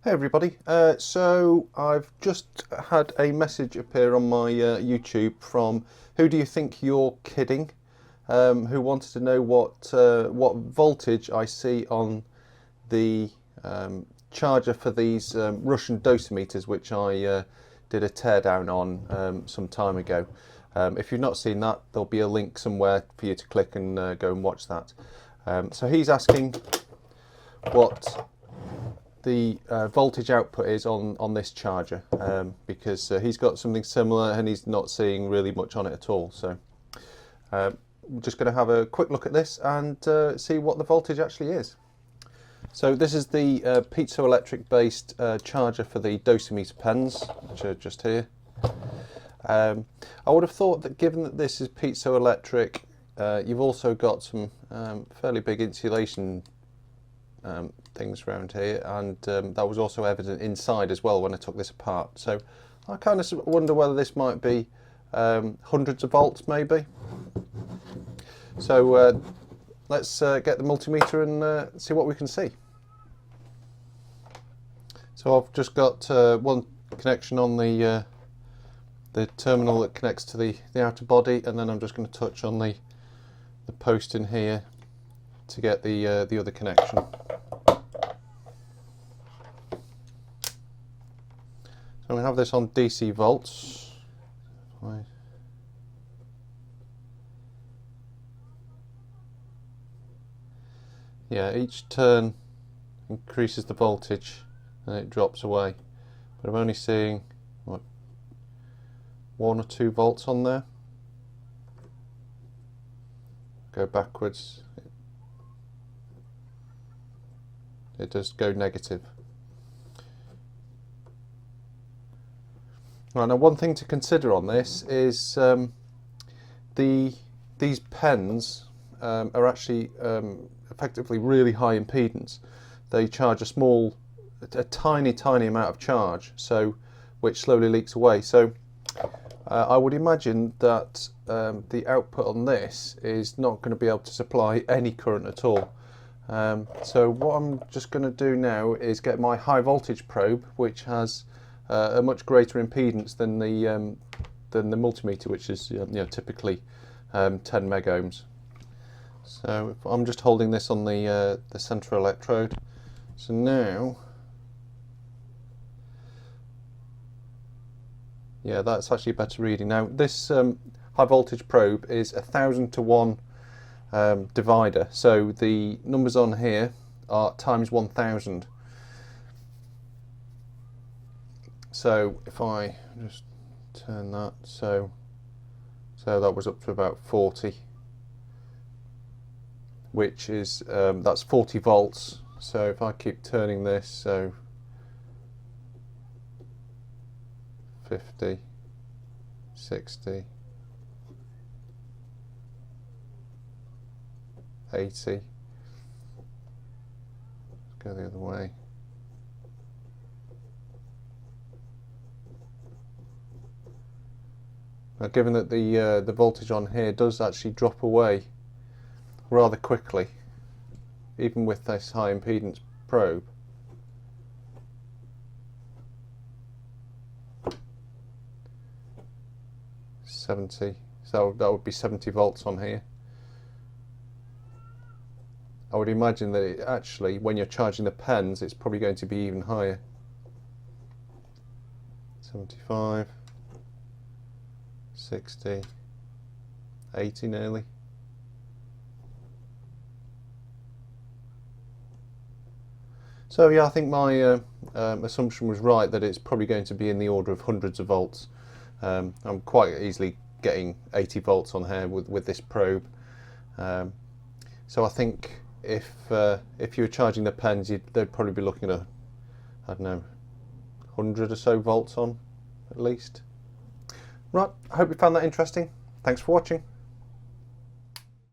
Hey everybody, so I've just had a message appear on my YouTube from Who Do You Think You're Kidding, who wanted to know what voltage I see on the charger for these Russian dosimeters, which I did a teardown on some time ago. If you've not seen that, there'll be a link somewhere for you to click and go and watch that. So he's asking what the voltage output is on this charger, because he's got something similar and he's not seeing really much on it at all. So we're just going to have a quick look at this and see what the voltage actually is. So this is the piezoelectric based charger for the dosimeter pens, which are just here. I would have thought that given that this is piezoelectric, you've also got some fairly big insulation things around here, and that was also evident inside as well when I took this apart. So I kind of wonder whether this might be hundreds of volts maybe. So let's get the multimeter and see what we can see. So I've just got one connection on the terminal that connects to the outer body, and then I'm just going to touch on the post in here to get the other connection. So we have this on DC volts. Yeah, each turn increases the voltage and it drops away. But I'm only seeing what, 1 or 2 volts on there. Go backwards, it does go negative. Right, now one thing to consider on this is these pens are actually effectively really high impedance. They charge a tiny amount of charge, so which slowly leaks away. So I would imagine that the output on this is not going to be able to supply any current at all. So what I'm just going to do now is get my high voltage probe, which has a much greater impedance than the multimeter, which is typically 10 megohms. So if I'm just holding this on the central electrode. So now, yeah, that's actually a better reading. Now this high voltage probe is 1000 to 1 divider, so the numbers on here are times 1000. So if I just turn that, so that was up to about 40, which is that's 40 volts. So if I keep turning this, so 50, 60, 80, let's go the other way. Now, given that the voltage on here does actually drop away rather quickly, even with this high impedance probe, so that would be 70 volts on here. I would imagine that it actually, when you're charging the pens, it's probably going to be even higher. 75, 60, 80 nearly. So yeah, I think my assumption was right, that it's probably going to be in the order of hundreds of volts. I'm quite easily getting 80 volts on here with this probe. So I think if you were charging the pens, they'd probably be looking at, I don't know, 100 or so volts on at least. Right, I hope you found that interesting. Thanks for watching.